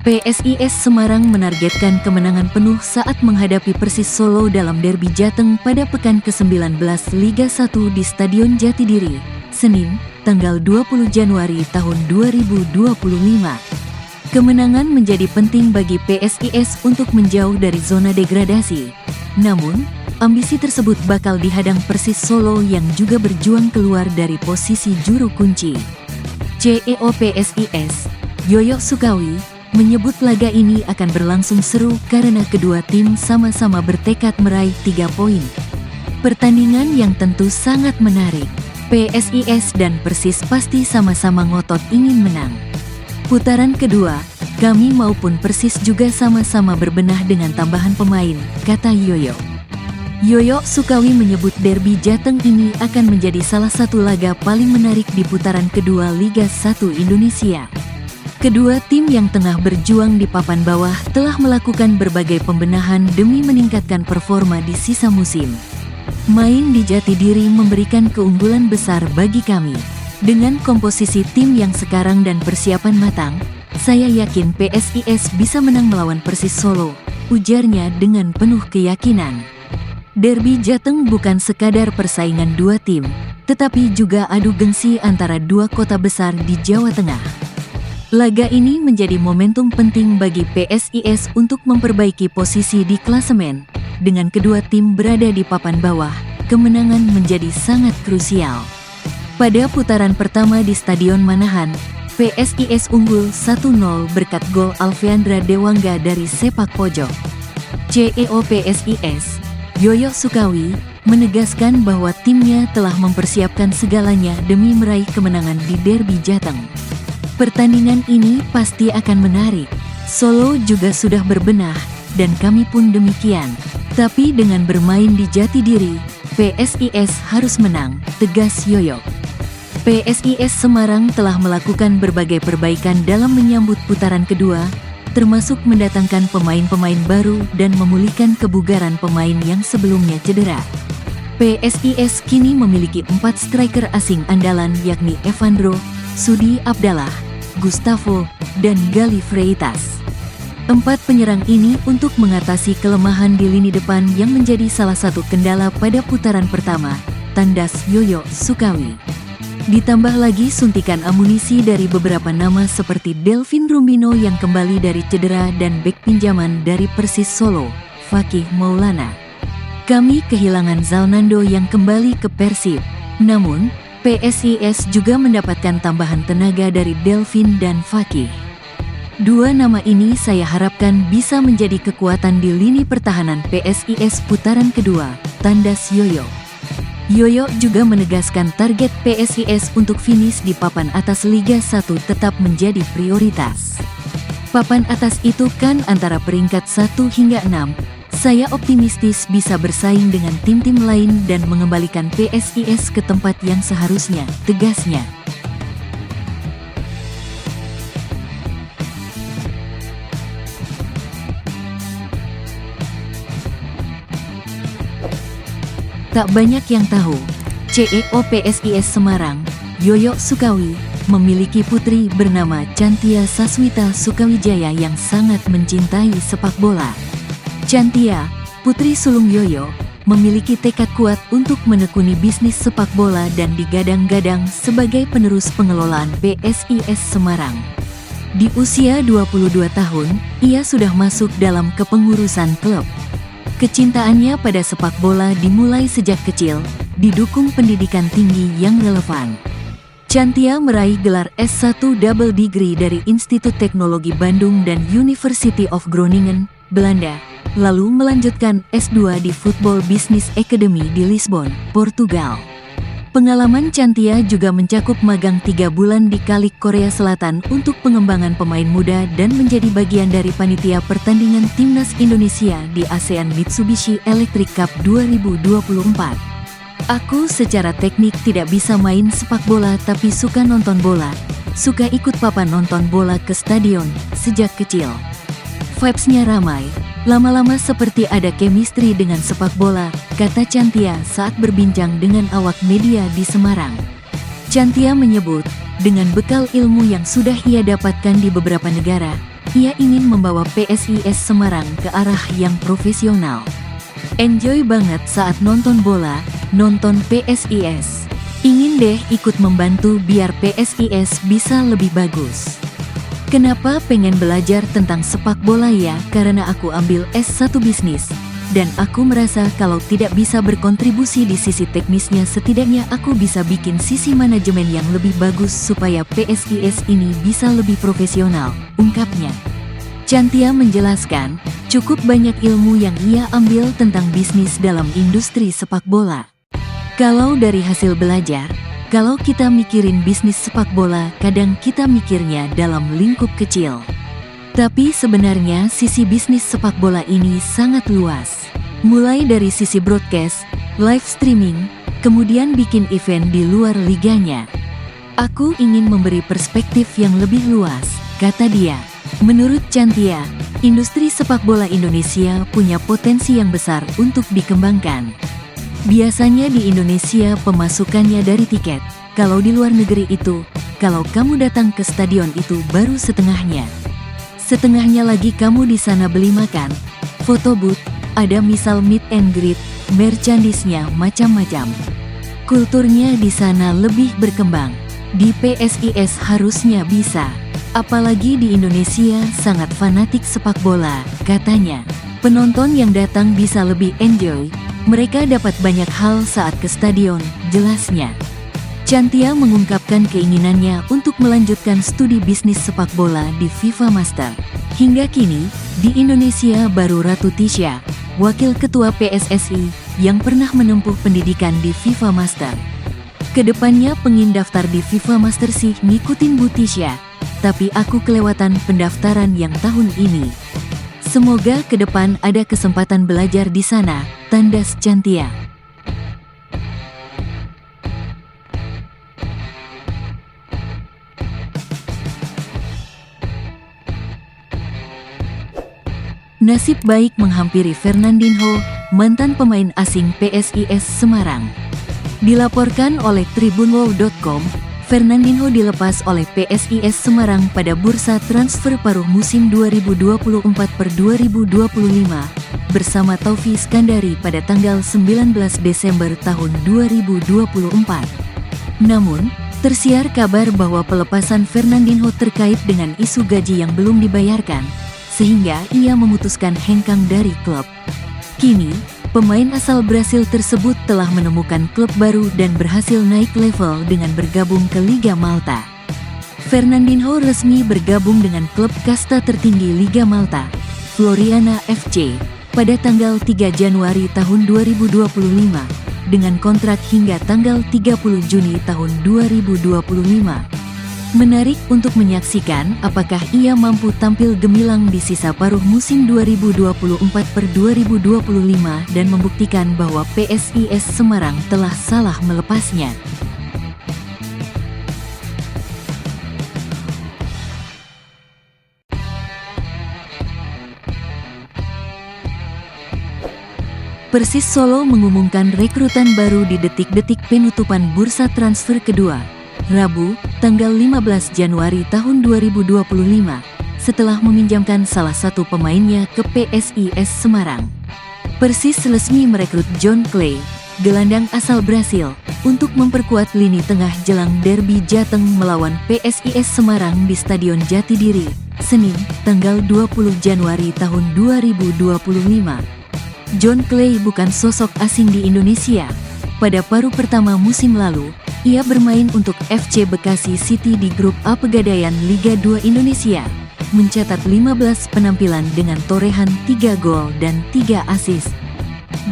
PSIS Semarang menargetkan kemenangan penuh saat menghadapi Persis Solo dalam derby Jateng pada pekan ke-19 Liga 1 di Stadion Jatidiri, Senin, tanggal 20 Januari tahun 2025. Kemenangan menjadi penting bagi PSIS untuk menjauh dari zona degradasi. Namun, ambisi tersebut bakal dihadang Persis Solo yang juga berjuang keluar dari posisi juru kunci. CEO PSIS, Yoyo Sukawi, menyebut laga ini akan berlangsung seru karena kedua tim sama-sama bertekad meraih 3 poin. Pertandingan yang tentu sangat menarik. PSIS dan Persis pasti sama-sama ngotot ingin menang. Putaran kedua, kami maupun Persis juga sama-sama berbenah dengan tambahan pemain, kata Yoyo. Yoyo Sukawi menyebut derby Jateng ini akan menjadi salah satu laga paling menarik di putaran kedua Liga 1 Indonesia. Kedua tim yang tengah berjuang di papan bawah telah melakukan berbagai pembenahan demi meningkatkan performa di sisa musim. Main di Jatidiri memberikan keunggulan besar bagi kami. Dengan komposisi tim yang sekarang dan persiapan matang, saya yakin PSIS bisa menang melawan Persis Solo, ujarnya dengan penuh keyakinan. Derby Jateng bukan sekadar persaingan dua tim, tetapi juga adu gengsi antara dua kota besar di Jawa Tengah. Laga ini menjadi momentum penting bagi PSIS untuk memperbaiki posisi di klasemen. Dengan kedua tim berada di papan bawah, kemenangan menjadi sangat krusial. Pada putaran pertama di Stadion Manahan, PSIS unggul 1-0 berkat gol Alfeandra Dewangga dari sepak pojok. CEO PSIS, Yoyo Sukawi, menegaskan bahwa timnya telah mempersiapkan segalanya demi meraih kemenangan di derby Jateng. Pertandingan ini pasti akan menarik. Solo juga sudah berbenah, dan kami pun demikian. Tapi dengan bermain di Jatidiri, PSIS harus menang, tegas Yoyo. PSIS Semarang telah melakukan berbagai perbaikan dalam menyambut putaran kedua, termasuk mendatangkan pemain-pemain baru dan memulihkan kebugaran pemain yang sebelumnya cedera. PSIS kini memiliki 4 striker asing andalan yakni Evandro, Sudi Abdallah, Gustavo, dan Gali Freitas. 4 penyerang ini untuk mengatasi kelemahan di lini depan yang menjadi salah satu kendala pada putaran pertama, tandas Yoyo Sukawi. Ditambah lagi suntikan amunisi dari beberapa nama seperti Delvin Rumbino yang kembali dari cedera dan bek pinjaman dari Persis Solo, Fakih Maulana. Kami kehilangan Zalnando yang kembali ke Persib, namun PSIS juga mendapatkan tambahan tenaga dari Delvin dan Fakih. Dua nama ini saya harapkan bisa menjadi kekuatan di lini pertahanan PSIS putaran kedua, tandas Yoyo. Yoyo juga menegaskan target PSIS untuk finish di papan atas Liga 1 tetap menjadi prioritas. Papan atas itu kan antara peringkat 1 hingga 6. Saya optimistis bisa bersaing dengan tim-tim lain dan mengembalikan PSIS ke tempat yang seharusnya, tegasnya. Tak banyak yang tahu, CEO PSIS Semarang, Yoyo Sukawi, memiliki putri bernama Chantia Saswita Sukawijaya yang sangat mencintai sepak bola. Chantia, putri sulung Yoyo, memiliki tekad kuat untuk menekuni bisnis sepak bola dan digadang-gadang sebagai penerus pengelolaan PSIS Semarang. Di usia 22 tahun, ia sudah masuk dalam kepengurusan klub. Kecintaannya pada sepak bola dimulai sejak kecil, didukung pendidikan tinggi yang relevan. Chantia meraih gelar S1 Double Degree dari Institut Teknologi Bandung dan University of Groningen, Belanda, lalu melanjutkan S2 di Football Business Academy di Lisbon, Portugal. Pengalaman Chantia juga mencakup magang 3 bulan di Kalik Korea Selatan untuk pengembangan pemain muda dan menjadi bagian dari panitia pertandingan Timnas Indonesia di ASEAN Mitsubishi Electric Cup 2024. Aku secara teknik tidak bisa main sepak bola tapi suka nonton bola, suka ikut papan nonton bola ke stadion sejak kecil. Vibes-nya ramai, lama-lama seperti ada chemistry dengan sepak bola, kata Chantia saat berbincang dengan awak media di Semarang. Chantia menyebut, dengan bekal ilmu yang sudah ia dapatkan di beberapa negara, ia ingin membawa PSIS Semarang ke arah yang profesional. Enjoy banget saat nonton bola, nonton PSIS. Ingin deh ikut membantu biar PSIS bisa lebih bagus. Kenapa pengen belajar tentang sepak bola ya? Karena aku ambil S1 bisnis. Dan aku merasa kalau tidak bisa berkontribusi di sisi teknisnya, setidaknya aku bisa bikin sisi manajemen yang lebih bagus supaya PSIS ini bisa lebih profesional, ungkapnya. Chantia menjelaskan, cukup banyak ilmu yang ia ambil tentang bisnis dalam industri sepak bola. Kalau dari hasil belajar, kalau kita mikirin bisnis sepak bola, kadang kita mikirnya dalam lingkup kecil. Tapi sebenarnya sisi bisnis sepak bola ini sangat luas. Mulai dari sisi broadcast, live streaming, kemudian bikin event di luar liganya. Aku ingin memberi perspektif yang lebih luas, kata dia. Menurut Chantia, industri sepak bola Indonesia punya potensi yang besar untuk dikembangkan. Biasanya di Indonesia pemasukannya dari tiket. Kalau di luar negeri itu, kalau kamu datang ke stadion itu baru setengahnya. Setengahnya lagi kamu di sana beli makan, foto booth, ada misal meet and greet, merchandise-nya macam-macam. Kulturnya di sana lebih berkembang. Di PSIS harusnya bisa. Apalagi di Indonesia sangat fanatik sepak bola, katanya. Penonton yang datang bisa lebih enjoy. Mereka dapat banyak hal saat ke stadion, jelasnya. Chantia mengungkapkan keinginannya untuk melanjutkan studi bisnis sepak bola di FIFA Master. Hingga kini, di Indonesia baru Ratu Tisha, wakil ketua PSSI, yang pernah menempuh pendidikan di FIFA Master. Kedepannya pengen daftar di FIFA Master sih ngikutin Bu Tisha, tapi aku kelewatan pendaftaran yang tahun ini. Semoga ke depan ada kesempatan belajar di sana, tandas Chantia. Nasib baik menghampiri Fernandinho, mantan pemain asing PSIS Semarang. Dilaporkan oleh tribunwow.com, Fernandinho dilepas oleh PSIS Semarang pada bursa transfer paruh musim 2024/2025 bersama Taufi Skandari pada tanggal 19 Desember tahun 2024. Namun, tersiar kabar bahwa pelepasan Fernandinho terkait dengan isu gaji yang belum dibayarkan, sehingga ia memutuskan hengkang dari klub. Kini, pemain asal Brasil tersebut telah menemukan klub baru dan berhasil naik level dengan bergabung ke Liga Malta. Fernandinho resmi bergabung dengan klub kasta tertinggi Liga Malta, Floriana FC, pada tanggal 3 Januari tahun 2025, dengan kontrak hingga tanggal 30 Juni tahun 2025. Menarik untuk menyaksikan apakah ia mampu tampil gemilang di sisa paruh musim 2024/2025 dan membuktikan bahwa PSIS Semarang telah salah melepasnya. Persis Solo mengumumkan rekrutan baru di detik-detik penutupan bursa transfer kedua, Rabu, tanggal 15 Januari tahun 2025, setelah meminjamkan salah satu pemainnya ke PSIS Semarang. Persis resmi merekrut John Clay, gelandang asal Brasil, untuk memperkuat lini tengah jelang derby Jateng melawan PSIS Semarang di Stadion Jatidiri, Senin, tanggal 20 Januari tahun 2025. John Clay bukan sosok asing di Indonesia. Pada paruh pertama musim lalu, ia bermain untuk FC Bekasi City di grup A Pegadaian Liga 2 Indonesia, mencatat 15 penampilan dengan torehan 3 gol dan 3 assist.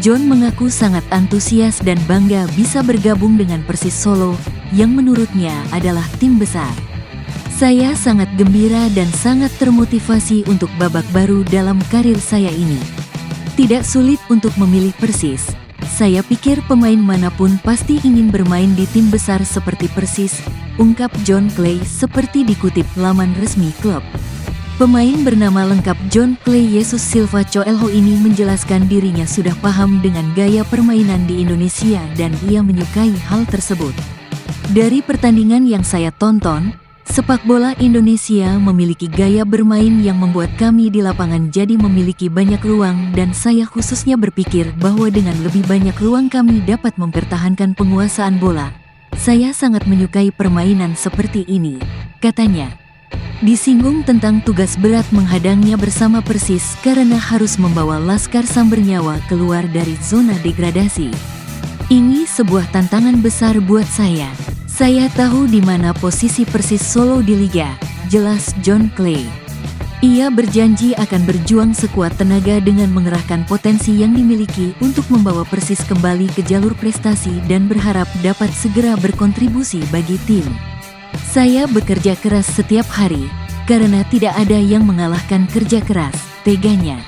John mengaku sangat antusias dan bangga bisa bergabung dengan Persis Solo, yang menurutnya adalah tim besar. Saya sangat gembira dan sangat termotivasi untuk babak baru dalam karir saya ini. Tidak sulit untuk memilih Persis. Saya pikir pemain manapun pasti ingin bermain di tim besar seperti Persis, ungkap John Clay seperti dikutip laman resmi klub. Pemain bernama lengkap John Clay Yesus Silva Coelho ini menjelaskan dirinya sudah paham dengan gaya permainan di Indonesia dan ia menyukai hal tersebut. Dari pertandingan yang saya tonton, Sepak bola Indonesia memiliki gaya bermain yang membuat kami di lapangan jadi memiliki banyak ruang dan saya khususnya berpikir bahwa dengan lebih banyak ruang kami dapat mempertahankan penguasaan bola. Saya sangat menyukai permainan seperti ini, katanya. Disinggung tentang tugas berat menghadangnya bersama Persis karena harus membawa Laskar Sambernyawa keluar dari zona degradasi. Ini sebuah tantangan besar buat saya. Saya tahu di mana posisi Persis Solo di Liga, jelas John Clay. Ia berjanji akan berjuang sekuat tenaga dengan mengerahkan potensi yang dimiliki untuk membawa Persis kembali ke jalur prestasi dan berharap dapat segera berkontribusi bagi tim. Saya bekerja keras setiap hari, karena tidak ada yang mengalahkan kerja keras, teganya.